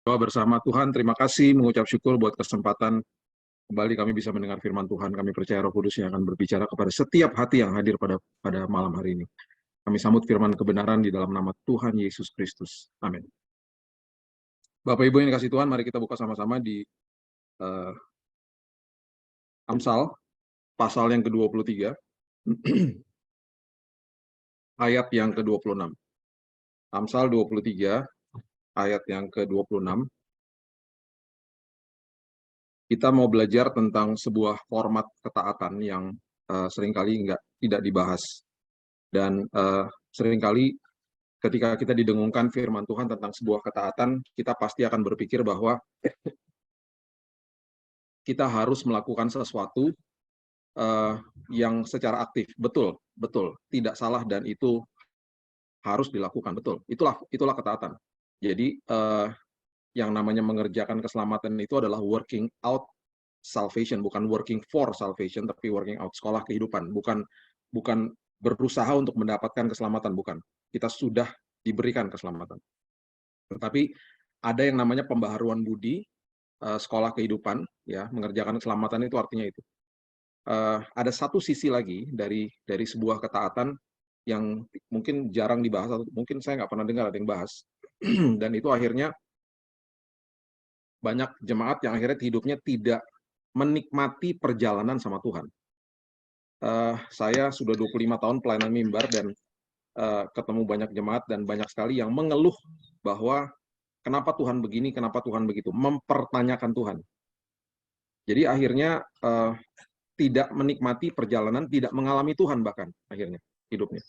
Doa bersama. Tuhan, terima kasih, mengucap syukur buat kesempatan kembali kami bisa mendengar firman Tuhan. Kami percaya Roh Kudus yang akan berbicara kepada setiap hati yang hadir pada malam hari ini. Kami sambut firman kebenaran di dalam nama Tuhan Yesus Kristus. Amin. Bapak Ibu yang dikasih Tuhan, mari kita buka sama-sama di Amsal, pasal yang ke-23, ayat yang ke-26. Amsal 23, ayat yang ke-26. Kita mau belajar tentang sebuah format ketaatan yang seringkali tidak dibahas. Dan seringkali ketika kita didengungkan firman Tuhan tentang sebuah ketaatan, kita pasti akan berpikir bahwa kita harus melakukan sesuatu yang secara aktif. Betul, betul. Tidak salah dan itu harus dilakukan. Betul. Itulah ketaatan. Jadi yang namanya mengerjakan keselamatan itu adalah working out salvation, bukan working for salvation, tapi working out, sekolah kehidupan, bukan berusaha untuk mendapatkan keselamatan, bukan. Kita sudah diberikan keselamatan. Tetapi ada yang namanya pembaharuan budi, sekolah kehidupan, ya, mengerjakan keselamatan itu artinya itu. Ada satu sisi lagi dari sebuah ketaatan yang mungkin jarang dibahas, atau mungkin saya nggak pernah dengar ada yang bahas, dan itu akhirnya banyak jemaat yang akhirnya hidupnya tidak menikmati perjalanan sama Tuhan. Saya sudah 25 tahun pelayanan mimbar dan ketemu banyak jemaat dan banyak sekali yang mengeluh bahwa kenapa Tuhan begini, kenapa Tuhan begitu, mempertanyakan Tuhan. Jadi akhirnya tidak menikmati perjalanan, tidak mengalami Tuhan bahkan akhirnya hidupnya.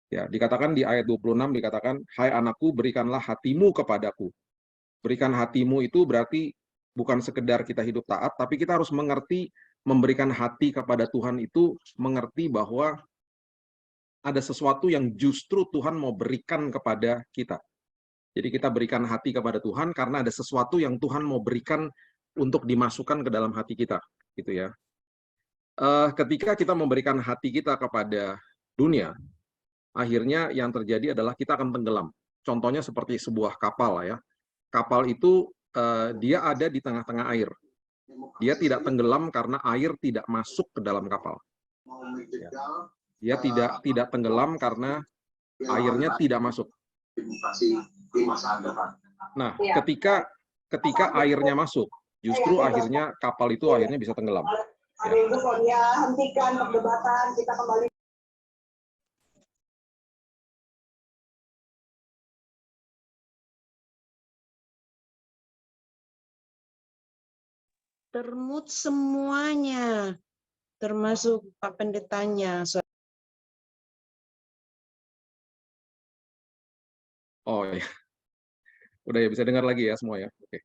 Ya, dikatakan di ayat 26 dikatakan, "Hai anakku, berikanlah hatimu kepadaku." Berikan hatimu itu berarti bukan sekedar kita hidup taat, tapi kita harus mengerti memberikan hati kepada Tuhan itu, mengerti bahwa ada sesuatu yang justru Tuhan mau berikan kepada kita. Jadi kita berikan hati kepada Tuhan karena ada sesuatu yang Tuhan mau berikan untuk dimasukkan ke dalam hati kita, gitu ya. Ketika kita memberikan hati kita kepada dunia, akhirnya yang terjadi adalah kita akan tenggelam. Contohnya seperti sebuah kapal, ya. Kapal itu dia ada di tengah-tengah air. Dia tidak tenggelam karena air tidak masuk ke dalam kapal. Ya. Dia tidak tenggelam karena airnya tidak masuk. Nah, ketika airnya masuk, justru akhirnya kapal itu akhirnya bisa tenggelam. Ya. Hentikan perdebatan, kita kembali. Termut semuanya, termasuk Pak Pendetanya. Oh ya, udah ya, bisa dengar lagi ya semua ya. Oke.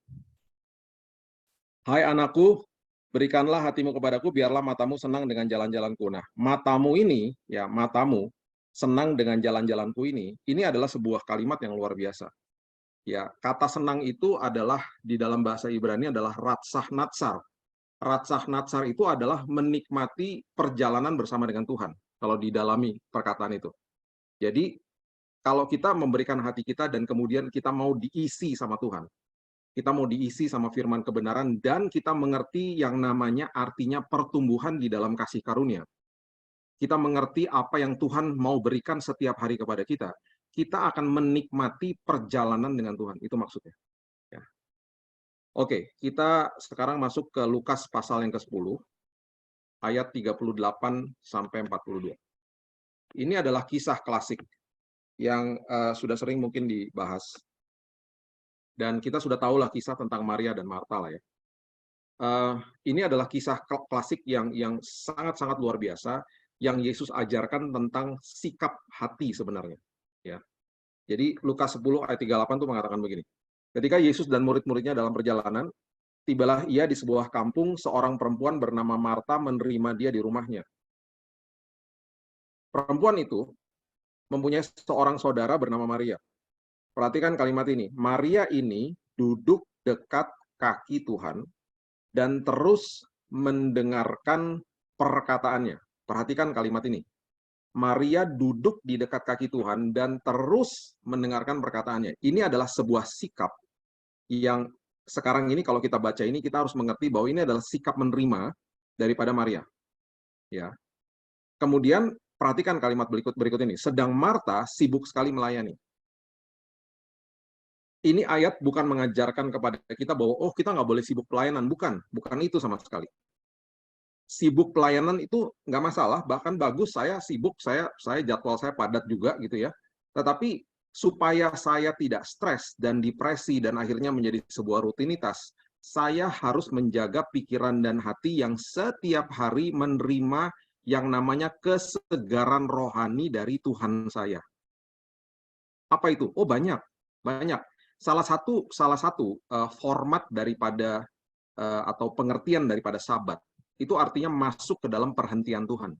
Hai anakku, berikanlah hatimu kepadaku, biarlah matamu senang dengan jalan-jalanku. Nah, matamu ini, ya matamu senang dengan jalan-jalanku ini adalah sebuah kalimat yang luar biasa. Ya, kata senang itu adalah di dalam bahasa Ibrani adalah ratsah natsar. Ratsah natsar itu adalah menikmati perjalanan bersama dengan Tuhan. Kalau didalami perkataan itu. Jadi, kalau kita memberikan hati kita dan kemudian kita mau diisi sama Tuhan, kita mau diisi sama firman kebenaran, dan kita mengerti yang namanya artinya pertumbuhan di dalam kasih karunia. Kita mengerti apa yang Tuhan mau berikan setiap hari kepada kita. Kita akan menikmati perjalanan dengan Tuhan. Itu maksudnya. Ya. Oke, kita sekarang masuk ke Lukas pasal yang ke-10, ayat 38 sampai 42. Ini adalah kisah klasik yang sudah sering mungkin dibahas. Dan kita sudah tahulah kisah tentang Maria dan Marta lah ya. Ini adalah kisah klasik yang sangat-sangat luar biasa, yang Yesus ajarkan tentang sikap hati sebenarnya. Ya. Jadi Lukas 10 ayat 38 itu mengatakan begini. Ketika Yesus dan murid-muridnya dalam perjalanan, tibalah ia di sebuah kampung, seorang perempuan bernama Marta menerima dia di rumahnya. Perempuan itu mempunyai seorang saudara bernama Maria. Perhatikan kalimat ini. Maria ini duduk dekat kaki Tuhan dan terus mendengarkan perkataannya. Perhatikan kalimat ini. Maria duduk di dekat kaki Tuhan dan terus mendengarkan perkataannya. Ini adalah sebuah sikap yang sekarang ini kalau kita baca ini, kita harus mengerti bahwa ini adalah sikap menerima daripada Maria. Ya. Kemudian perhatikan kalimat berikut ini. Sedang Marta sibuk sekali melayani. Ini ayat bukan mengajarkan kepada kita bahwa oh kita nggak boleh sibuk pelayanan, bukan itu sama sekali. Sibuk pelayanan itu nggak masalah, bahkan bagus saya sibuk, saya jadwal saya padat juga gitu ya. Tetapi supaya saya tidak stres dan depresi dan akhirnya menjadi sebuah rutinitas, saya harus menjaga pikiran dan hati yang setiap hari menerima yang namanya kesegaran rohani dari Tuhan saya. Apa itu? Oh banyak. Salah satu format daripada atau pengertian daripada Sabat itu artinya masuk ke dalam perhentian Tuhan.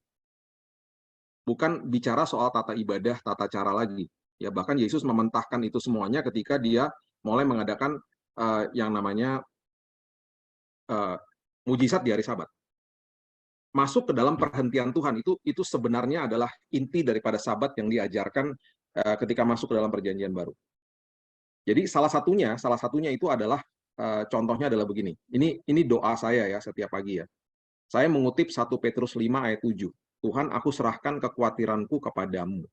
Bukan bicara soal tata ibadah, tata cara lagi. Ya bahkan Yesus mementahkan itu semuanya ketika dia mulai mengadakan yang namanya mujizat di hari Sabat. Masuk ke dalam perhentian Tuhan itu sebenarnya adalah inti daripada Sabat yang diajarkan ketika masuk ke dalam Perjanjian Baru. Jadi salah satunya itu adalah contohnya adalah begini. Ini doa saya ya setiap pagi ya. Saya mengutip 1 Petrus 5 ayat 7. Tuhan, aku serahkan kekhawatiranku kepadamu.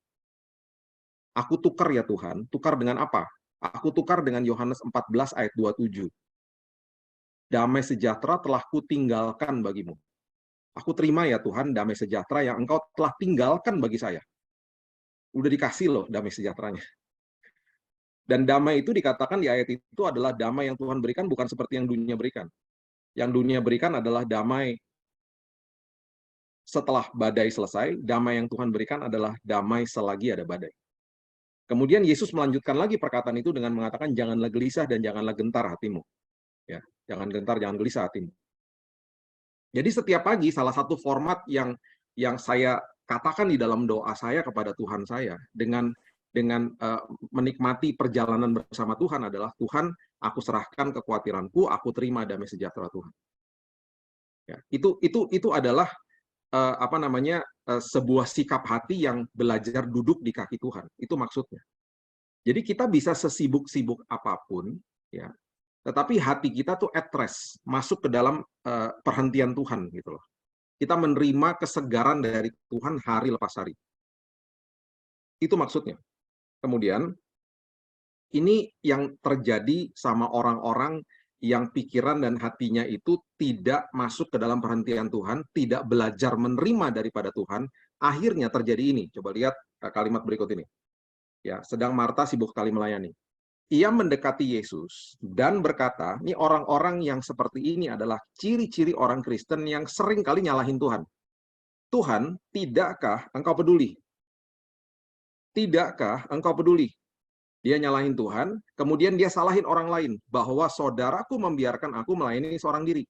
Aku tukar ya Tuhan. Tukar dengan apa? Aku tukar dengan Yohanes 14 ayat 27. Damai sejahtera telah kutinggalkan bagimu. Aku terima ya Tuhan damai sejahtera yang engkau telah tinggalkan bagi saya. Udah dikasih loh damai sejahteranya. Dan damai itu dikatakan di ayat itu adalah damai yang Tuhan berikan bukan seperti yang dunia berikan. Yang dunia berikan adalah damai setelah badai selesai, damai yang Tuhan berikan adalah damai selagi ada badai. Kemudian Yesus melanjutkan lagi perkataan itu dengan mengatakan janganlah gelisah dan janganlah gentar hatimu. Ya, jangan gentar, jangan gelisah hatimu. Jadi setiap pagi salah satu format yang saya katakan di dalam doa saya kepada Tuhan saya dengan menikmati perjalanan bersama Tuhan adalah Tuhan, aku serahkan kekhawatiranku, aku terima damai sejahtera Tuhan. Ya, itu adalah sebuah sikap hati yang belajar duduk di kaki Tuhan. Itu maksudnya. Jadi kita bisa sesibuk-sibuk apapun, ya, tetapi hati kita tuh at rest, masuk ke dalam perhentian Tuhan gitu loh. Kita menerima kesegaran dari Tuhan hari lepas hari. Itu maksudnya. Kemudian ini yang terjadi sama orang-orang yang pikiran dan hatinya itu tidak masuk ke dalam perhentian Tuhan, tidak belajar menerima daripada Tuhan, akhirnya terjadi ini. Coba lihat kalimat berikut ini. Ya, sedang Marta sibuk sekali melayani. Ia mendekati Yesus dan berkata, ini orang-orang yang seperti ini adalah ciri-ciri orang Kristen yang sering kali nyalahin Tuhan. Tuhan, tidakkah engkau peduli? Tidakkah engkau peduli? Dia nyalahin Tuhan, kemudian dia salahin orang lain, bahwa saudaraku membiarkan aku melayani seorang diri.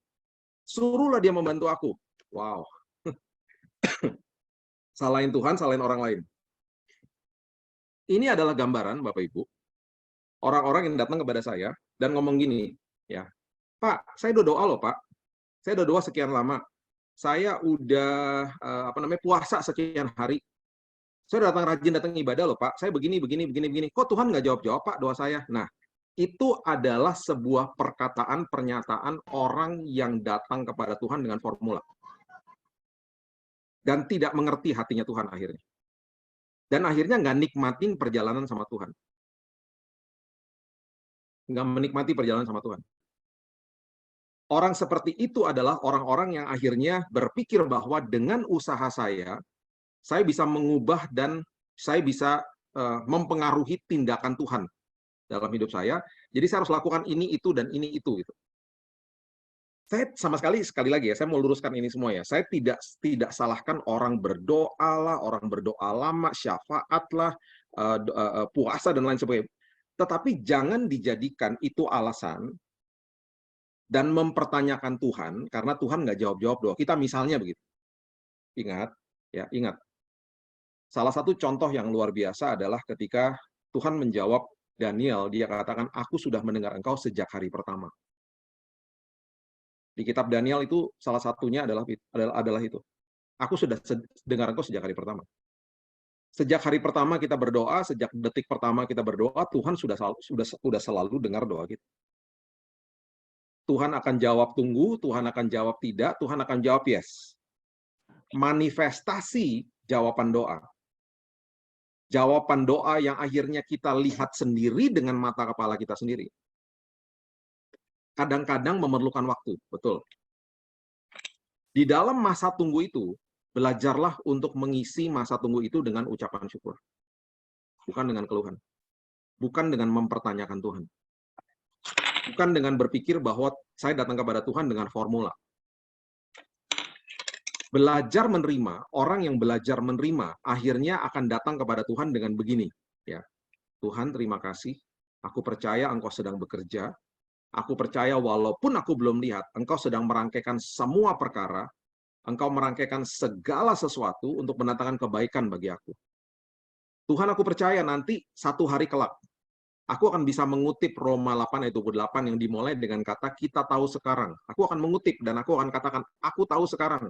Suruhlah dia membantu aku. Wow. Salahin Tuhan, salahin orang lain. Ini adalah gambaran, Bapak Ibu, orang-orang yang datang kepada saya dan ngomong gini, ya, Pak, saya udah doa loh Pak, saya udah doa sekian lama, saya udah puasa sekian hari, saya datang rajin datang ibadah loh Pak, saya begini, kok Tuhan nggak jawab-jawab Pak doa saya? Nah, itu adalah sebuah perkataan, pernyataan orang yang datang kepada Tuhan dengan formula. Dan tidak mengerti hatinya Tuhan akhirnya. Dan akhirnya nggak nikmatin perjalanan sama Tuhan. Nggak menikmati perjalanan sama Tuhan. Orang seperti itu adalah orang-orang yang akhirnya berpikir bahwa dengan usaha saya bisa mengubah dan saya bisa mempengaruhi tindakan Tuhan dalam hidup saya. Jadi saya harus lakukan ini, itu, dan ini, itu. Gitu. Saya sama sekali lagi ya, saya mau luruskan ini semua ya. Saya tidak salahkan orang berdoa lah, orang berdoa lama, syafaat lah, puasa, dan lain sebagainya. Tetapi jangan dijadikan itu alasan dan mempertanyakan Tuhan, karena Tuhan nggak jawab-jawab doa kita, misalnya begitu. Ingat, salah satu contoh yang luar biasa adalah ketika Tuhan menjawab Daniel, dia katakan, aku sudah mendengar engkau sejak hari pertama. Di kitab Daniel itu salah satunya adalah itu. Aku sudah dengar engkau sejak hari pertama. Sejak hari pertama kita berdoa, sejak detik pertama kita berdoa, Tuhan sudah selalu dengar doa kita. Tuhan akan jawab tunggu, Tuhan akan jawab tidak, Tuhan akan jawab yes. Manifestasi jawaban doa. Jawaban doa yang akhirnya kita lihat sendiri dengan mata kepala kita sendiri. Kadang-kadang memerlukan waktu, betul. Di dalam masa tunggu itu, belajarlah untuk mengisi masa tunggu itu dengan ucapan syukur. Bukan dengan keluhan. Bukan dengan mempertanyakan Tuhan. Bukan dengan berpikir bahwa saya datang kepada Tuhan dengan formula. Belajar menerima, orang yang belajar menerima, akhirnya akan datang kepada Tuhan dengan begini. Ya, Tuhan terima kasih, aku percaya Engkau sedang bekerja, aku percaya walaupun aku belum lihat, Engkau sedang merangkaikan semua perkara, Engkau merangkaikan segala sesuatu untuk mendatangkan kebaikan bagi aku. Tuhan, aku percaya nanti satu hari kelak, aku akan bisa mengutip Roma 8 ayat 28 yang dimulai dengan kata kita tahu sekarang. Aku akan mengutip dan aku akan katakan, aku tahu sekarang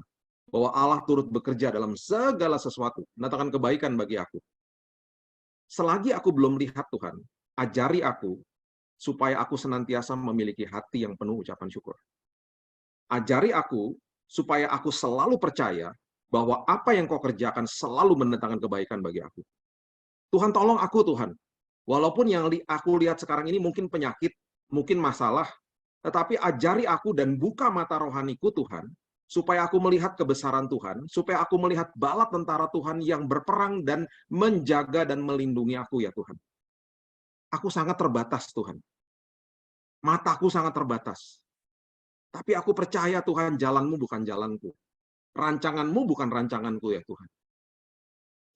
bahwa Allah turut bekerja dalam segala sesuatu, mendatangkan kebaikan bagi aku. Selagi aku belum lihat Tuhan, ajari aku supaya aku senantiasa memiliki hati yang penuh ucapan syukur. Ajari aku supaya aku selalu percaya bahwa apa yang kau kerjakan selalu mendatangkan kebaikan bagi aku. Tuhan, tolong aku, Tuhan. Walaupun yang aku lihat sekarang ini mungkin penyakit, mungkin masalah, tetapi ajari aku dan buka mata rohaniku, Tuhan, supaya aku melihat kebesaran Tuhan, supaya aku melihat bala tentara Tuhan yang berperang dan menjaga dan melindungi aku, ya Tuhan. Aku sangat terbatas, Tuhan. Mataku sangat terbatas. Tapi aku percaya, Tuhan, jalan-Mu bukan jalanku. Rancangan-Mu bukan rancanganku, ya Tuhan.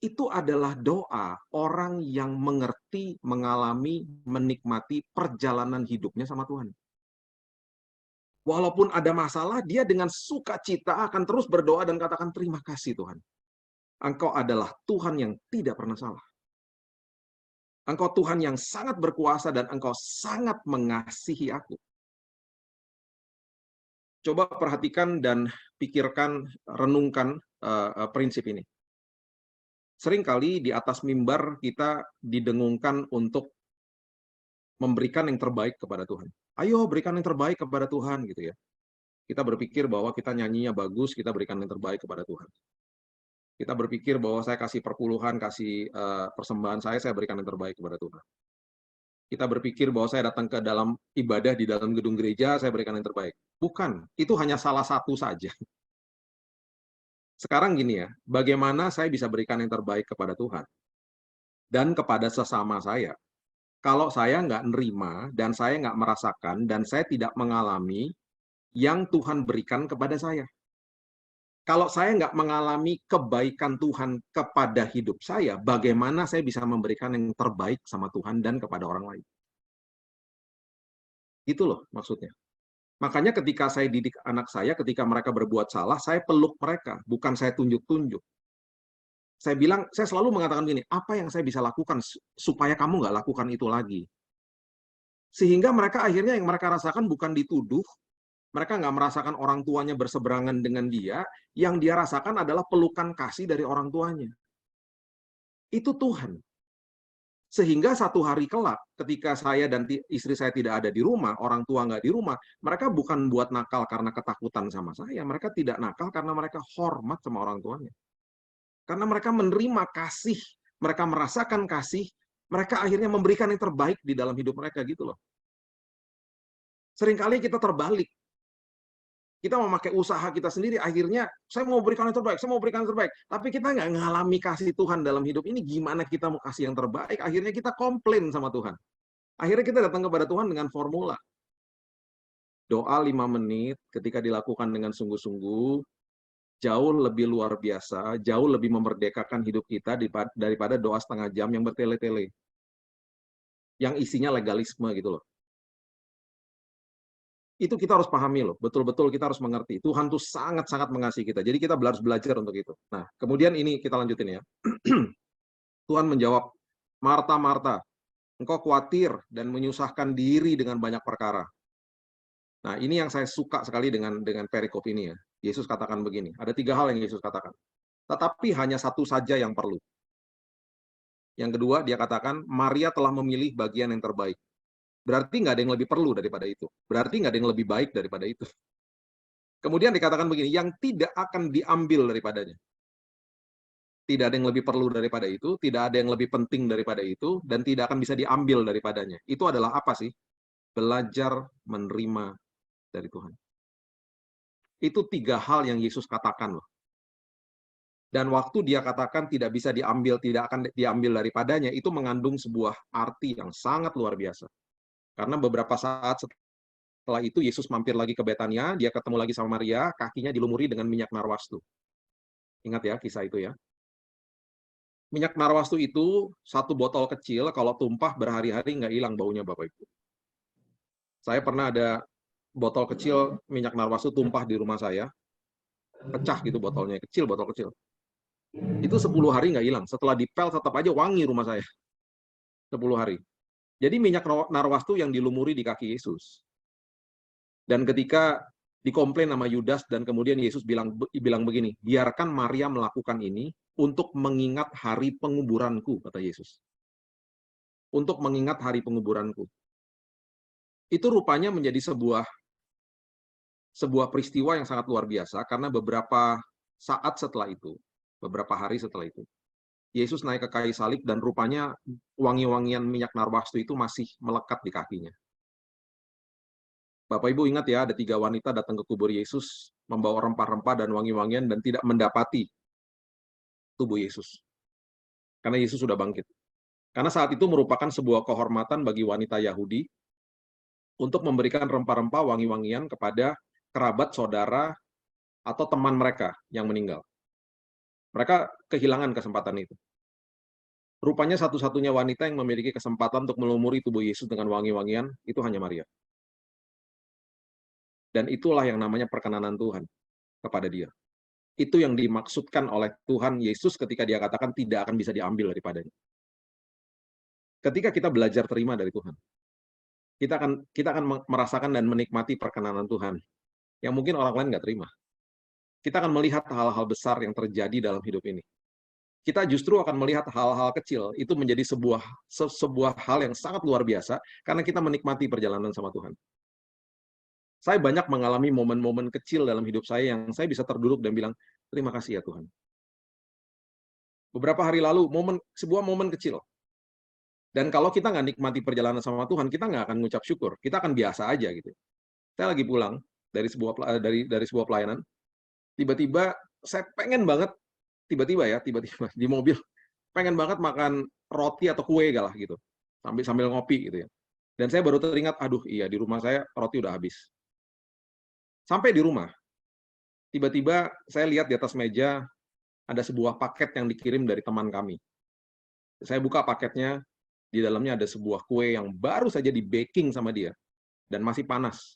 Itu adalah doa orang yang mengerti, mengalami, menikmati perjalanan hidupnya sama Tuhan. Walaupun ada masalah, dia dengan sukacita akan terus berdoa dan katakan, terima kasih Tuhan. Engkau adalah Tuhan yang tidak pernah salah. Engkau Tuhan yang sangat berkuasa dan Engkau sangat mengasihi aku. Coba perhatikan dan pikirkan, renungkan prinsip ini. Seringkali di atas mimbar kita didengungkan untuk memberikan yang terbaik kepada Tuhan. Ayo berikan yang terbaik kepada Tuhan, gitu ya. Kita berpikir bahwa kita nyanyinya bagus, kita berikan yang terbaik kepada Tuhan. Kita berpikir bahwa saya kasih perpuluhan, kasih persembahan saya berikan yang terbaik kepada Tuhan. Kita berpikir bahwa saya datang ke dalam ibadah di dalam gedung gereja, saya berikan yang terbaik. Bukan, itu hanya salah satu saja. Sekarang gini ya, bagaimana saya bisa berikan yang terbaik kepada Tuhan dan kepada sesama saya? Kalau saya nggak nerima dan saya nggak merasakan dan saya tidak mengalami yang Tuhan berikan kepada saya. Kalau saya nggak mengalami kebaikan Tuhan kepada hidup saya, bagaimana saya bisa memberikan yang terbaik sama Tuhan dan kepada orang lain? Itu loh maksudnya. Makanya ketika saya didik anak saya, ketika mereka berbuat salah, saya peluk mereka, bukan saya tunjuk-tunjuk. Saya bilang, saya selalu mengatakan gini, apa yang saya bisa lakukan supaya kamu nggak lakukan itu lagi? Sehingga mereka akhirnya yang mereka rasakan bukan dituduh, mereka nggak merasakan orang tuanya berseberangan dengan dia, yang dia rasakan adalah pelukan kasih dari orang tuanya. Itu Tuhan. Sehingga satu hari kelak, ketika saya dan istri saya tidak ada di rumah, orang tua nggak di rumah, mereka bukan buat nakal karena ketakutan sama saya, mereka tidak nakal karena mereka hormat sama orang tuanya. Karena mereka menerima kasih, mereka merasakan kasih, mereka akhirnya memberikan yang terbaik di dalam hidup mereka gitu loh. Seringkali kita terbalik. Kita memakai usaha kita sendiri, akhirnya saya mau berikan yang terbaik, saya mau berikan yang terbaik. Tapi kita nggak ngalami kasih Tuhan dalam hidup ini, gimana kita mau kasih yang terbaik? Akhirnya kita komplain sama Tuhan. Akhirnya kita datang kepada Tuhan dengan formula. Doa 5 menit ketika dilakukan dengan sungguh-sungguh, jauh lebih luar biasa, jauh lebih memerdekakan hidup kita daripada doa setengah jam yang bertele-tele. Yang isinya legalisme gitu loh. Itu kita harus pahami loh, betul-betul kita harus mengerti. Tuhan tuh sangat-sangat mengasihi kita. Jadi kita harus belajar untuk itu. Nah, kemudian ini kita lanjutin ya. Tuhan menjawab, Marta, Marta, engkau khawatir dan menyusahkan diri dengan banyak perkara. Nah, ini yang saya suka sekali dengan perikop ini ya. Yesus katakan begini, ada 3 hal yang Yesus katakan. Tetapi hanya satu saja yang perlu. Yang kedua, dia katakan, Maria telah memilih bagian yang terbaik. Berarti nggak ada yang lebih perlu daripada itu. Berarti nggak ada yang lebih baik daripada itu. Kemudian dikatakan begini, yang tidak akan diambil daripadanya. Tidak ada yang lebih perlu daripada itu, tidak ada yang lebih penting daripada itu, dan tidak akan bisa diambil daripadanya. Itu adalah apa sih? Belajar menerima dari Tuhan. Itu 3 hal yang Yesus katakan loh. Dan waktu dia katakan tidak bisa diambil, tidak akan diambil daripadanya, itu mengandung sebuah arti yang sangat luar biasa. Karena beberapa saat setelah itu Yesus mampir lagi ke Betania, dia ketemu lagi sama Maria, kakinya dilumuri dengan minyak narwastu. Ingat ya kisah itu ya. Minyak narwastu itu 1 botol kecil, kalau tumpah berhari-hari nggak hilang baunya Bapak Ibu. Saya pernah ada botol kecil minyak narwastu tumpah di rumah saya, pecah gitu botolnya, kecil, botol kecil. Itu 10 hari nggak hilang, setelah dipel tetap aja wangi rumah saya. 10 hari. Jadi minyak narwastu yang dilumuri di kaki Yesus. Dan ketika dikomplain sama Yudas dan kemudian Yesus bilang begini, biarkan Maria melakukan ini untuk mengingat hari penguburanku, kata Yesus. Untuk mengingat hari penguburanku. Itu rupanya menjadi sebuah peristiwa yang sangat luar biasa karena beberapa saat setelah itu, beberapa hari setelah itu, Yesus naik ke kayu salib dan rupanya wangi-wangian minyak narwastu itu masih melekat di kakinya. Bapak Ibu ingat ya, ada 3 wanita datang ke kubur Yesus, membawa rempah-rempah dan wangi-wangian dan tidak mendapati tubuh Yesus. Karena Yesus sudah bangkit. Karena saat itu merupakan sebuah kehormatan bagi wanita Yahudi untuk memberikan rempah-rempah wangi-wangian kepada kerabat, saudara, atau teman mereka yang meninggal. Mereka kehilangan kesempatan itu. Rupanya satu-satunya wanita yang memiliki kesempatan untuk melumuri tubuh Yesus dengan wangi-wangian, itu hanya Maria. Dan itulah yang namanya perkenanan Tuhan kepada dia. Itu yang dimaksudkan oleh Tuhan Yesus ketika dia katakan tidak akan bisa diambil daripadanya. Ketika kita belajar terima dari Tuhan, kita akan merasakan dan menikmati perkenanan Tuhan yang mungkin orang lain nggak terima. Kita akan melihat hal-hal besar yang terjadi dalam hidup ini. Kita justru akan melihat hal-hal kecil itu menjadi sebuah hal yang sangat luar biasa karena kita menikmati perjalanan sama Tuhan. Saya banyak mengalami momen-momen kecil dalam hidup saya yang saya bisa terduduk dan bilang, terima kasih ya Tuhan. Beberapa hari lalu, sebuah momen kecil. Dan kalau kita nggak nikmati perjalanan sama Tuhan, kita nggak akan ngucap syukur. Kita akan biasa aja gitu. Saya lagi pulang dari sebuah pelayanan, tiba-tiba saya pengen banget, tiba-tiba di mobil, pengen banget makan roti atau kue lah gitu, sambil ngopi gitu ya. Dan saya baru teringat, aduh iya di rumah saya roti udah habis. Sampai di rumah, tiba-tiba saya lihat di atas meja ada sebuah paket yang dikirim dari teman kami. Saya buka paketnya, di dalamnya ada sebuah kue yang baru saja di baking sama dia dan masih panas.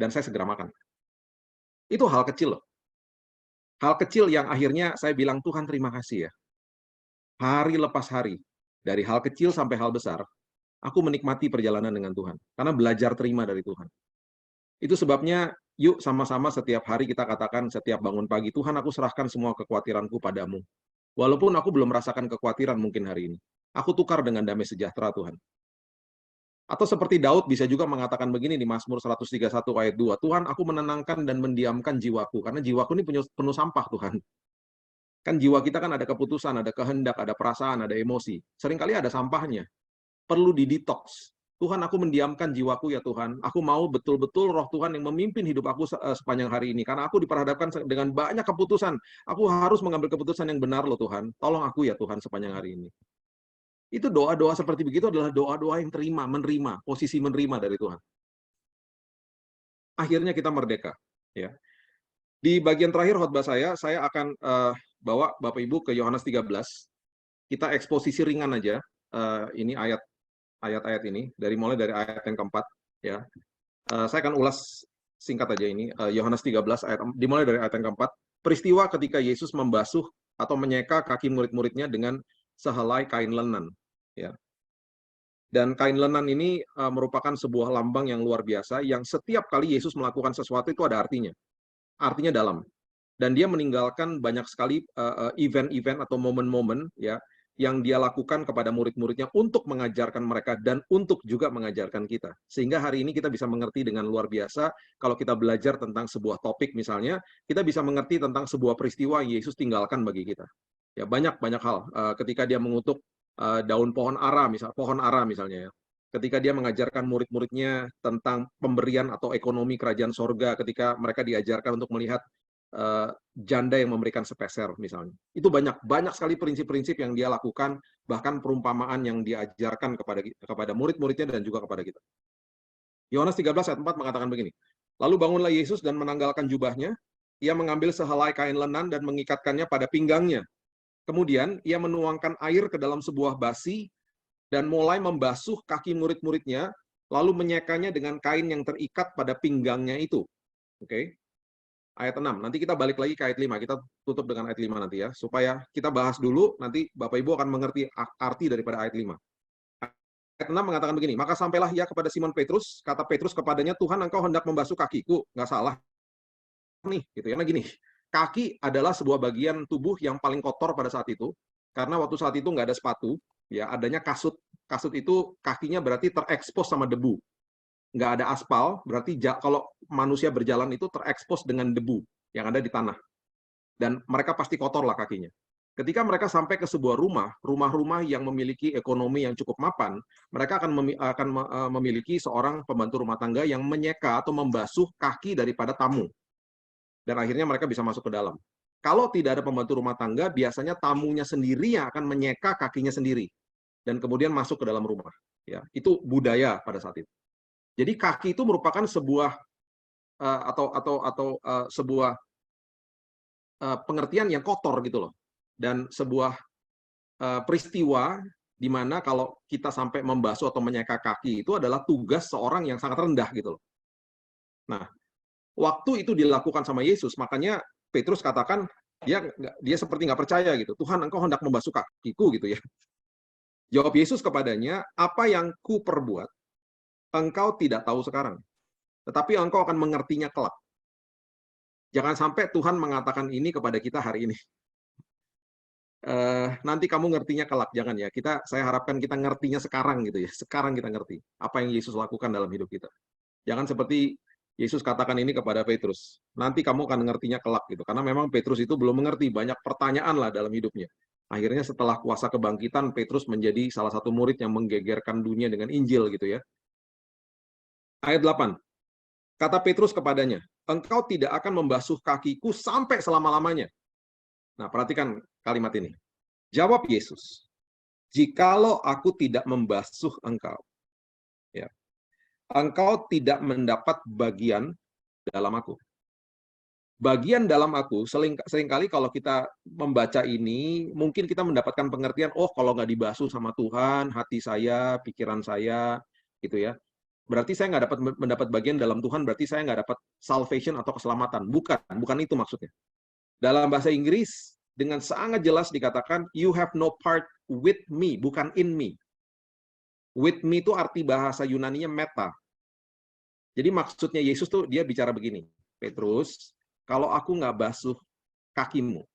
Dan saya segera makan. Itu hal kecil loh. Hal kecil yang akhirnya saya bilang, Tuhan terima kasih ya. Hari lepas hari, dari hal kecil sampai hal besar, aku menikmati perjalanan dengan Tuhan. Karena belajar terima dari Tuhan. Itu sebabnya, yuk sama-sama setiap hari kita katakan setiap bangun pagi, Tuhan aku serahkan semua kekhawatiranku padamu. Walaupun aku belum merasakan kekhawatiran mungkin hari ini. Aku tukar dengan damai sejahtera Tuhan. Atau seperti Daud bisa juga mengatakan begini di Mazmur 131 ayat 2, Tuhan aku menenangkan dan mendiamkan jiwaku, karena jiwaku ini penuh sampah Tuhan. Kan jiwa kita kan ada keputusan, ada kehendak, ada perasaan, ada emosi. Seringkali ada sampahnya. Perlu didetox. Tuhan aku mendiamkan jiwaku ya Tuhan. Aku mau betul-betul roh Tuhan yang memimpin hidup aku sepanjang hari ini. Karena aku diperhadapkan dengan banyak keputusan. Aku harus mengambil keputusan yang benar loh Tuhan. Tolong aku ya Tuhan sepanjang hari ini. Itu doa-doa seperti begitu adalah doa-doa yang menerima, posisi menerima dari Tuhan. Akhirnya kita merdeka. Ya. Di bagian terakhir khotbah saya akan bawa Bapak Ibu ke Yohanes 13. Kita eksposisi ringan aja. Ini ayat-ayat ini, mulai dari ayat yang keempat. Ya. Saya akan ulas singkat aja ini. Yohanes 13, dimulai dari ayat yang keempat. Peristiwa ketika Yesus membasuh atau menyeka kaki murid-muridnya dengan sehelai kain lenan. Ya. Dan kain lenan ini merupakan sebuah lambang yang luar biasa, yang setiap kali Yesus melakukan sesuatu itu ada artinya. Artinya dalam. Dan dia meninggalkan banyak sekali event-event atau momen-momen ya yang dia lakukan kepada murid-muridnya untuk mengajarkan mereka dan untuk juga mengajarkan kita. Sehingga hari ini kita bisa mengerti dengan luar biasa kalau kita belajar tentang sebuah topik misalnya, kita bisa mengerti tentang sebuah peristiwa yang Yesus tinggalkan bagi kita. Ya, banyak hal ketika dia mengutuk daun pohon ara misalnya ya. Ketika dia mengajarkan murid-muridnya tentang pemberian atau ekonomi kerajaan sorga, ketika mereka diajarkan untuk melihat janda yang memberikan sepeser misalnya. Itu banyak sekali prinsip-prinsip yang dia lakukan, bahkan perumpamaan yang diajarkan kepada murid-muridnya dan juga kepada kita. Yohanes 13 ayat 4 mengatakan begini, lalu bangunlah Yesus dan menanggalkan jubahnya, ia mengambil sehelai kain lenan dan mengikatkannya pada pinggangnya. Kemudian ia menuangkan air ke dalam sebuah basi dan mulai membasuh kaki murid-muridnya, lalu menyekanya dengan kain yang terikat pada pinggangnya itu. Oke. Ayat 6. Nanti kita balik lagi ke ayat 5. Kita tutup dengan ayat 5 nanti ya, supaya kita bahas dulu, nanti Bapak Ibu akan mengerti arti daripada ayat 5. Ayat 6 mengatakan begini, maka sampailah ia kepada Simon Petrus, kata Petrus kepadanya, Tuhan, engkau hendak membasuh kakiku. Nggak salah nih, gitu ya. Nah gini, kaki adalah sebuah bagian tubuh yang paling kotor pada saat itu, karena waktu saat itu nggak ada sepatu, ya adanya kasut. Kasut itu kakinya berarti terekspos sama debu. Nggak ada aspal, berarti kalau manusia berjalan itu terekspos dengan debu yang ada di tanah. Dan mereka pasti kotor lah kakinya. Ketika mereka sampai ke sebuah rumah-rumah yang memiliki ekonomi yang cukup mapan, mereka akan memiliki seorang pembantu rumah tangga yang menyeka atau membasuh kaki daripada tamu. Dan akhirnya mereka bisa masuk ke dalam. Kalau tidak ada pembantu rumah tangga, biasanya tamunya sendiri yang akan menyeka kakinya sendiri dan kemudian masuk ke dalam rumah. Ya, itu budaya pada saat itu. Jadi kaki itu merupakan sebuah sebuah pengertian yang kotor gitu loh, dan sebuah peristiwa di mana kalau kita sampai membasuh atau menyeka kaki itu adalah tugas seorang yang sangat rendah gitu loh. Nah, waktu itu dilakukan sama Yesus, makanya Petrus katakan dia seperti nggak percaya gitu. Tuhan, engkau hendak membasuh kakiku gitu ya. Jawab Yesus kepadanya, apa yang ku perbuat, engkau tidak tahu sekarang, tetapi engkau akan mengertinya kelak. Jangan sampai Tuhan mengatakan ini kepada kita hari ini. Nanti kamu ngertinya kelak, jangan ya. Saya harapkan kita ngertinya sekarang gitu ya. Sekarang kita ngerti apa yang Yesus lakukan dalam hidup kita. Jangan seperti Yesus katakan ini kepada Petrus. Nanti kamu akan ngertinya kelak gitu. Karena memang Petrus itu belum mengerti, banyak pertanyaan lah dalam hidupnya. Akhirnya setelah kuasa kebangkitan, Petrus menjadi salah satu murid yang menggegerkan dunia dengan Injil gitu ya. Ayat 8. Kata Petrus kepadanya, engkau tidak akan membasuh kakiku sampai selama-lamanya. Nah, perhatikan kalimat ini. Jawab Yesus, jikalau aku tidak membasuh engkau, ya, engkau tidak mendapat bagian dalam aku. Bagian dalam aku, seringkali kalau kita membaca ini, mungkin kita mendapatkan pengertian, oh kalau nggak dibasuh sama Tuhan, hati saya, pikiran saya, gitu ya. Berarti saya nggak dapat mendapat bagian dalam Tuhan, berarti saya nggak dapat salvation atau keselamatan. Bukan itu maksudnya. Dalam bahasa Inggris, dengan sangat jelas dikatakan, you have no part with me, bukan in me. With me itu arti bahasa Yunaninya meta. Jadi maksudnya Yesus tuh dia bicara begini, Petrus, kalau aku nggak basuh kakimu,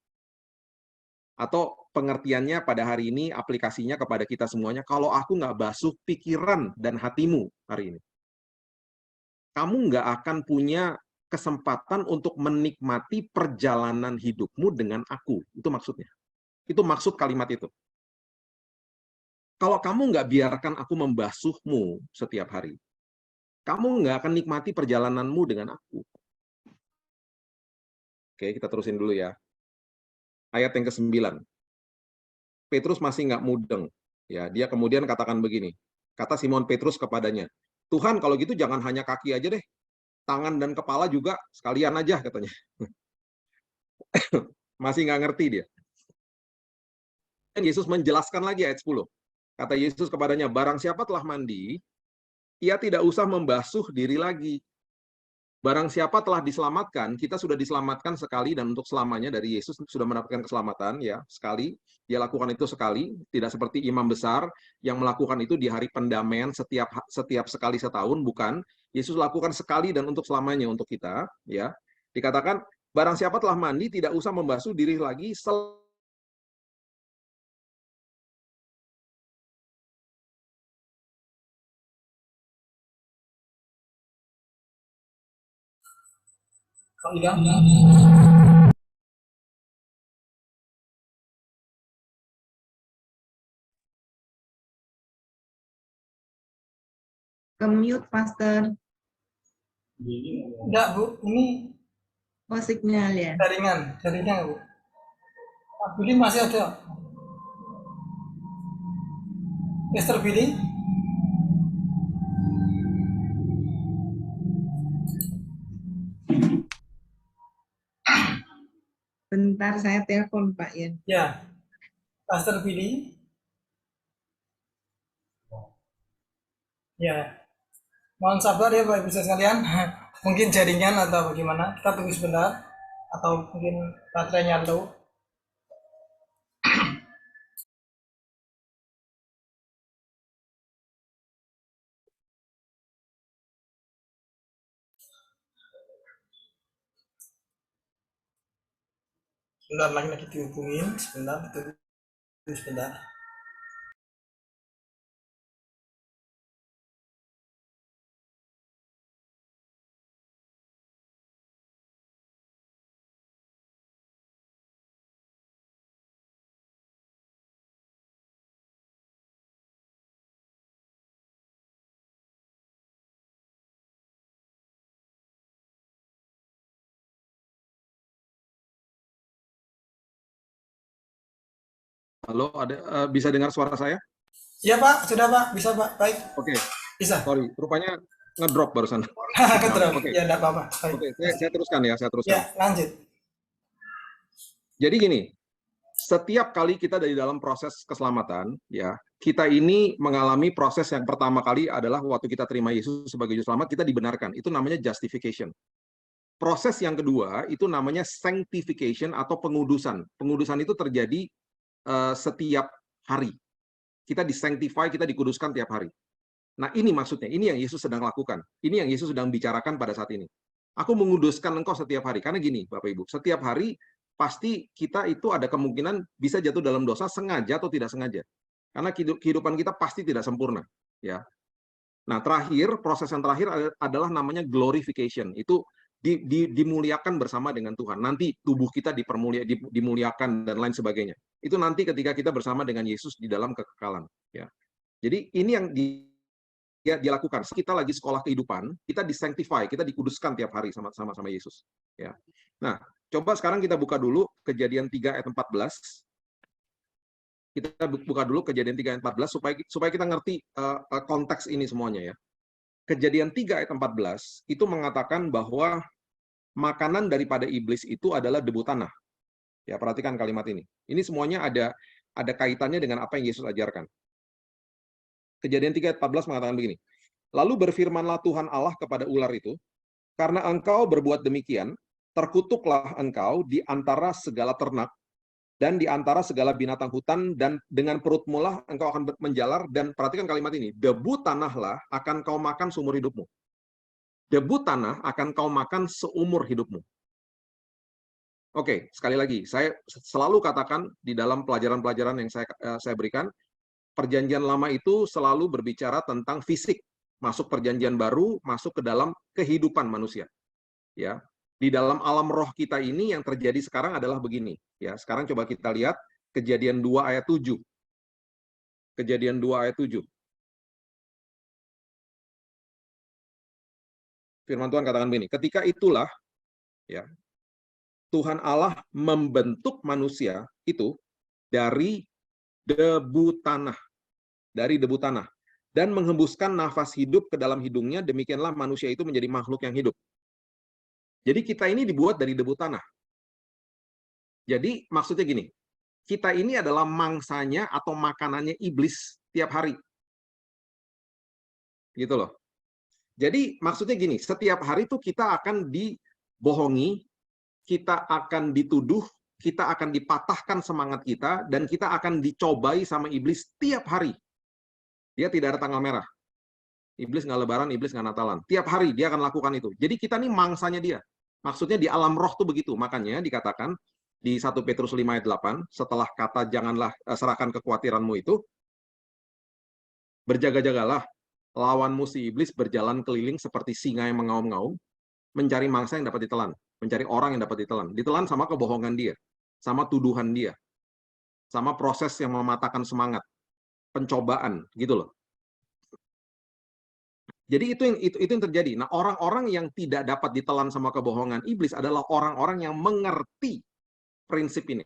atau pengertiannya pada hari ini, aplikasinya kepada kita semuanya, kalau aku nggak basuh pikiran dan hatimu hari ini, kamu nggak akan punya kesempatan untuk menikmati perjalanan hidupmu dengan aku. Itu maksudnya. Itu maksud kalimat itu. Kalau kamu nggak biarkan aku membasuhmu setiap hari, kamu nggak akan nikmati perjalananmu dengan aku. Oke, kita terusin dulu ya. Ayat yang ke-9. Petrus masih nggak mudeng. Ya, dia kemudian katakan begini. Kata Simon Petrus kepadanya, Tuhan kalau gitu jangan hanya kaki aja deh. Tangan dan kepala juga sekalian aja katanya. Masih nggak ngerti dia. Dan Yesus menjelaskan lagi ayat 10. Kata Yesus kepadanya, barang siapa telah mandi, ia tidak usah membasuh diri lagi. Barang siapa telah diselamatkan, kita sudah diselamatkan sekali dan untuk selamanya dari Yesus sudah mendapatkan keselamatan ya, sekali. Dia lakukan itu sekali, tidak seperti imam besar yang melakukan itu di hari pendamaian setiap sekali setahun, bukan. Yesus lakukan sekali dan untuk selamanya untuk kita, ya. Dikatakan barang siapa telah mandi tidak usah membasuh diri lagi hilang. Ke-mute, Pastor. Enggak, Bu. Ini Oh, signal ya. jaringan, Bu. Pak Billy masih ada. Mr. Billy? Bentar, saya telepon Pak Yan. Ya. Pastor Billy? Ya. Mohon sabar ya Bapak Ibu sekalian. Mungkin jaringan atau bagaimana. Kita tunggu sebentar. Atau mungkin baterainya low. Sebentar lagi dihubungin. Sebentar, tunggu sebentar. Halo, bisa dengar suara saya? Iya Pak, sudah Pak, bisa Pak, baik. Oke, Bisa. sorry, rupanya ngedrop barusan. Kedrop. Oke. Ya enggak apa-apa. Baik. Oke, saya teruskan ya, saya teruskan. Ya, lanjut. Jadi gini, setiap kali kita dari dalam proses keselamatan, ya, kita ini mengalami proses yang pertama kali adalah waktu kita terima Yesus sebagai juru selamat, kita dibenarkan. Itu namanya justification. Proses yang kedua itu namanya sanctification atau pengudusan. Pengudusan itu terjadi setiap hari. Kita disanctify, kita dikuduskan tiap hari. Nah, ini maksudnya, ini yang Yesus sedang lakukan. Ini yang Yesus sedang bicarakan pada saat ini. Aku menguduskan engkau setiap hari. Karena gini, Bapak Ibu, setiap hari pasti kita itu ada kemungkinan bisa jatuh dalam dosa sengaja atau tidak sengaja. Karena kehidupan kita pasti tidak sempurna, ya. Nah, proses yang terakhir adalah namanya glorification. Itu dimuliakan bersama dengan Tuhan. Nanti tubuh kita dimuliakan dan lain sebagainya. Itu nanti ketika kita bersama dengan Yesus di dalam kekekalan, ya. Jadi ini yang dia lakukan. Kita lagi sekolah kehidupan, kita disanctify, kita dikuduskan tiap hari sama Yesus, ya. Nah, coba sekarang kita buka dulu Kejadian 3 ayat 14. Kita buka dulu Kejadian 3 ayat 14 supaya kita ngerti konteks ini semuanya, ya. Kejadian 3 ayat 14 itu mengatakan bahwa makanan daripada iblis itu adalah debu tanah. Ya, perhatikan kalimat ini. Ini semuanya ada kaitannya dengan apa yang Yesus ajarkan. Kejadian 3 ayat 14 mengatakan begini. Lalu berfirmanlah Tuhan Allah kepada ular itu, karena engkau berbuat demikian, terkutuklah engkau di antara segala ternak dan di antara segala binatang hutan, dan dengan perutmu lah engkau akan menjalar. Dan perhatikan kalimat ini, debu tanahlah akan kau makan seumur hidupmu. Debu tanah akan kau makan seumur hidupmu. Oke, sekali lagi, saya selalu katakan di dalam pelajaran-pelajaran yang saya berikan, Perjanjian Lama itu selalu berbicara tentang fisik, masuk Perjanjian Baru, masuk ke dalam kehidupan manusia. Ya, di dalam alam roh kita ini yang terjadi sekarang adalah begini. Ya, sekarang coba kita lihat Kejadian 2 ayat 7. Kejadian 2 ayat 7. Firman Tuhan katakan begini, ketika itulah, ya, Tuhan Allah membentuk manusia itu dari debu tanah, dan menghembuskan nafas hidup ke dalam hidungnya, demikianlah manusia itu menjadi makhluk yang hidup. Jadi kita ini dibuat dari debu tanah. Jadi maksudnya gini, kita ini adalah mangsanya atau makanannya iblis tiap hari. Gitu loh. Jadi maksudnya gini, setiap hari itu kita akan dibohongi, kita akan dituduh, kita akan dipatahkan semangat kita, dan kita akan dicobai sama iblis tiap hari. Dia tidak ada tanggal merah. Iblis nggak lebaran, iblis nggak natalan. Tiap hari dia akan lakukan itu. Jadi kita nih mangsanya dia. Maksudnya di alam roh tuh begitu. Makanya dikatakan di 1 Petrus 5 ayat 8, setelah kata janganlah serahkan kekhawatiranmu itu, berjaga-jagalah, lawanmu si iblis berjalan keliling seperti singa yang mengaum-ngaum, mencari mangsa yang dapat ditelan. Mencari orang yang dapat ditelan. Ditelan sama kebohongan dia, sama tuduhan dia, sama proses yang mematahkan semangat, pencobaan, gitu loh. Jadi itu yang terjadi. Nah, orang-orang yang tidak dapat ditelan sama kebohongan iblis adalah orang-orang yang mengerti prinsip ini.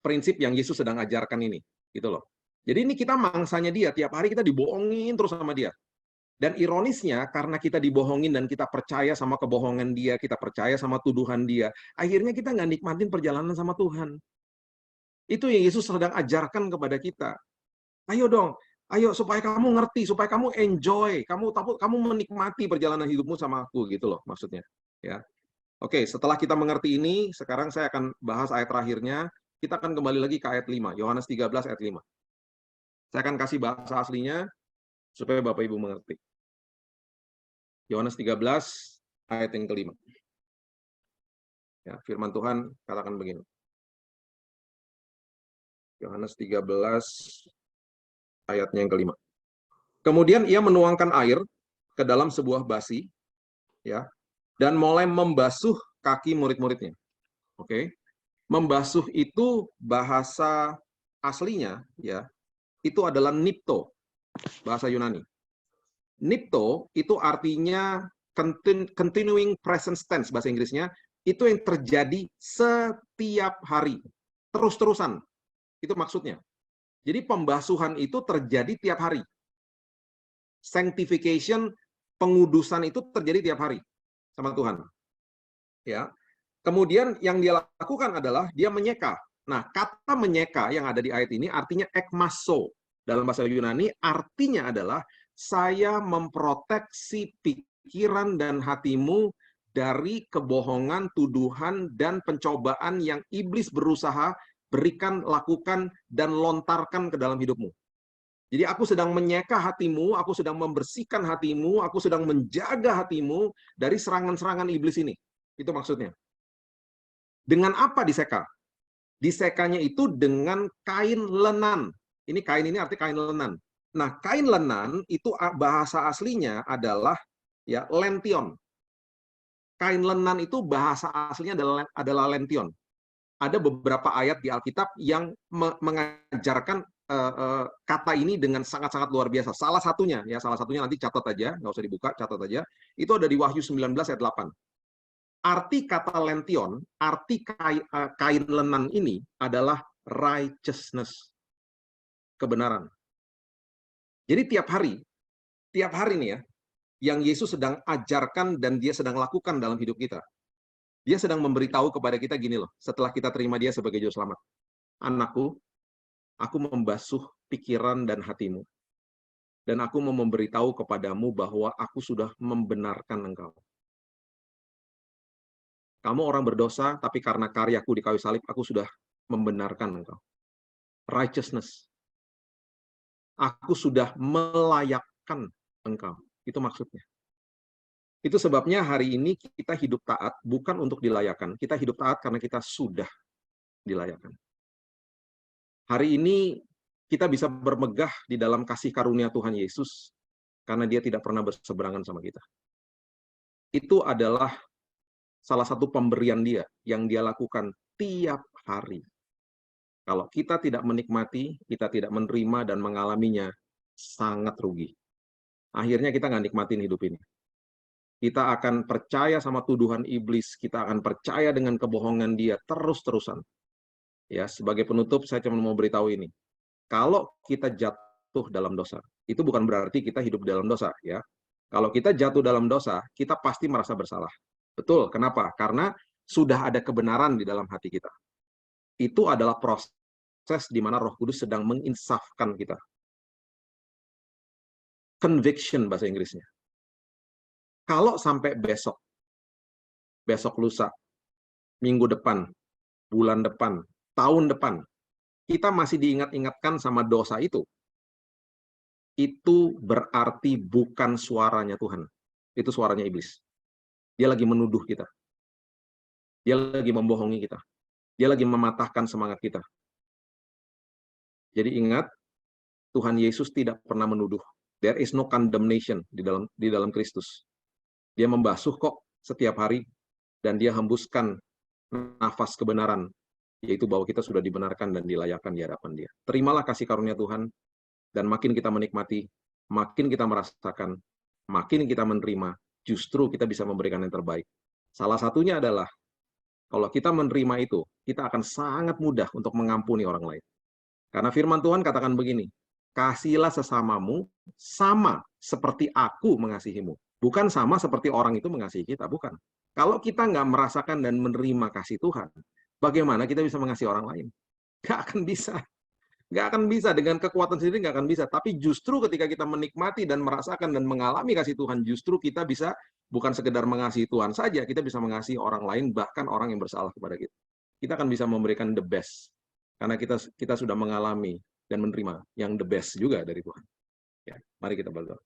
Prinsip yang Yesus sedang ajarkan ini, gitu loh. Jadi ini kita mangsanya dia, tiap hari kita dibohongin terus sama dia. Dan ironisnya, karena kita dibohongin dan kita percaya sama kebohongan dia, kita percaya sama tuduhan dia, akhirnya kita nggak nikmatin perjalanan sama Tuhan. Itu yang Yesus sedang ajarkan kepada kita. Ayo dong, ayo supaya kamu ngerti, supaya kamu enjoy, kamu menikmati perjalanan hidupmu sama aku, gitu loh maksudnya. Ya, oke. Setelah kita mengerti ini, sekarang saya akan bahas ayat terakhirnya. Kita akan kembali lagi ke ayat 5, Yohanes 13 ayat 5. Saya akan kasih bahasa aslinya supaya Bapak Ibu mengerti. Yohanes 13 ayat yang kelima. Ya, firman Tuhan katakan begini. Yohanes 13 ayatnya yang kelima. Kemudian ia menuangkan air ke dalam sebuah basi, ya, dan mulai membasuh kaki murid-muridnya. Oke. Membasuh itu bahasa aslinya, ya, itu adalah nipto, bahasa Yunani. Nipto itu artinya continuing present tense, bahasa Inggrisnya, itu yang terjadi setiap hari, terus-terusan. Itu maksudnya. Jadi pembasuhan itu terjadi tiap hari. Sanctification, pengudusan itu terjadi tiap hari sama Tuhan. Ya. Kemudian yang dia lakukan adalah dia menyeka. Nah, kata menyeka yang ada di ayat ini artinya ekmaso. Dalam bahasa Yunani artinya adalah saya memproteksi pikiran dan hatimu dari kebohongan, tuduhan, dan pencobaan yang iblis berusaha berikan, lakukan, dan lontarkan ke dalam hidupmu. Jadi aku sedang menyeka hatimu, aku sedang membersihkan hatimu, aku sedang menjaga hatimu dari serangan-serangan iblis ini. Itu maksudnya. Dengan apa diseka? Disekanya itu dengan kain lenan. Ini kain ini arti kain lenan. Nah, kain lenan itu bahasa aslinya adalah ya lention. Kain lenan itu bahasa aslinya adalah lention. Ada beberapa ayat di Alkitab yang mengajarkan kata ini dengan sangat-sangat luar biasa. Salah satunya nanti catat aja, nggak usah dibuka, catat aja. Itu ada di Wahyu 19 ayat 8. Arti kata lention, arti kain lenan ini adalah righteousness, kebenaran. Jadi tiap hari nih ya, yang Yesus sedang ajarkan dan dia sedang lakukan dalam hidup kita. Dia sedang memberitahu kepada kita gini loh, setelah kita terima dia sebagai juru selamat. Anakku, aku membasuh pikiran dan hatimu. Dan aku mau memberitahu kepadamu bahwa aku sudah membenarkan engkau. Kamu orang berdosa, tapi karena karyaku di kayu salib, aku sudah membenarkan engkau. Righteousness. Aku sudah melayakkan engkau. Itu maksudnya. Itu sebabnya hari ini kita hidup taat bukan untuk dilayakkan. Kita hidup taat karena kita sudah dilayakkan. Hari ini kita bisa bermegah di dalam kasih karunia Tuhan Yesus karena dia tidak pernah berseberangan sama kita. Itu adalah salah satu pemberian dia yang dia lakukan tiap hari. Kalau kita tidak menikmati, kita tidak menerima dan mengalaminya, sangat rugi. Akhirnya kita nggak nikmatin hidup ini. Kita akan percaya sama tuduhan iblis, kita akan percaya dengan kebohongan dia terus-terusan. Ya, sebagai penutup saya cuma mau beritahu ini. Kalau kita jatuh dalam dosa, itu bukan berarti kita hidup dalam dosa, ya. Kalau kita jatuh dalam dosa, kita pasti merasa bersalah. Betul, kenapa? Karena sudah ada kebenaran di dalam hati kita. Itu adalah proses di mana Roh Kudus sedang menginsafkan kita. Conviction bahasa Inggrisnya. Kalau sampai besok lusa, minggu depan, bulan depan, tahun depan, kita masih diingat-ingatkan sama dosa itu berarti bukan suaranya Tuhan. Itu suaranya iblis. Dia lagi menuduh kita. Dia lagi membohongi kita. Dia lagi mematahkan semangat kita. Jadi ingat, Tuhan Yesus tidak pernah menuduh. There is no condemnation di dalam Kristus. Dia membasuh kok, setiap hari, dan dia hembuskan nafas kebenaran, yaitu bahwa kita sudah dibenarkan dan dilayakkan di hadapan dia. Terimalah kasih karunia Tuhan, dan makin kita menikmati, makin kita merasakan, makin kita menerima, justru kita bisa memberikan yang terbaik. Salah satunya adalah, kalau kita menerima itu, kita akan sangat mudah untuk mengampuni orang lain. Karena firman Tuhan katakan begini, kasihilah sesamamu sama seperti aku mengasihimu. Bukan sama seperti orang itu mengasihi kita, bukan. Kalau kita nggak merasakan dan menerima kasih Tuhan, bagaimana kita bisa mengasihi orang lain? Nggak akan bisa. Nggak akan bisa, dengan kekuatan sendiri nggak akan bisa. Tapi justru ketika kita menikmati dan merasakan dan mengalami kasih Tuhan, justru kita bisa bukan sekedar mengasihi Tuhan saja, kita bisa mengasihi orang lain, bahkan orang yang bersalah kepada kita. Kita akan bisa memberikan the best. Karena kita sudah mengalami dan menerima yang the best juga dari Tuhan. Ya, mari kita berdoa.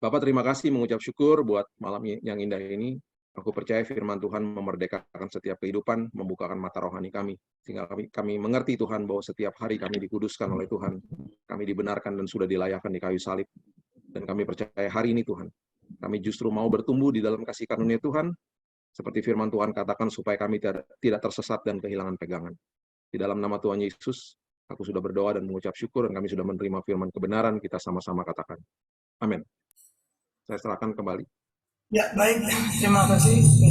Bapak, terima kasih mengucap syukur buat malam yang indah ini. Aku percaya firman Tuhan memerdekakan setiap kehidupan, membukakan mata rohani kami, sehingga kami mengerti Tuhan bahwa setiap hari kami dikuduskan oleh Tuhan, kami dibenarkan dan sudah dilayakkan di kayu salib. Dan kami percaya hari ini Tuhan, kami justru mau bertumbuh di dalam kasih karunia Tuhan, seperti firman Tuhan katakan, supaya kami tidak tersesat dan kehilangan pegangan. Di dalam nama Tuhan Yesus, aku sudah berdoa dan mengucap syukur, dan kami sudah menerima firman kebenaran, kita sama-sama katakan. Amin. Saya serahkan kembali. Ya, baik. Terima kasih.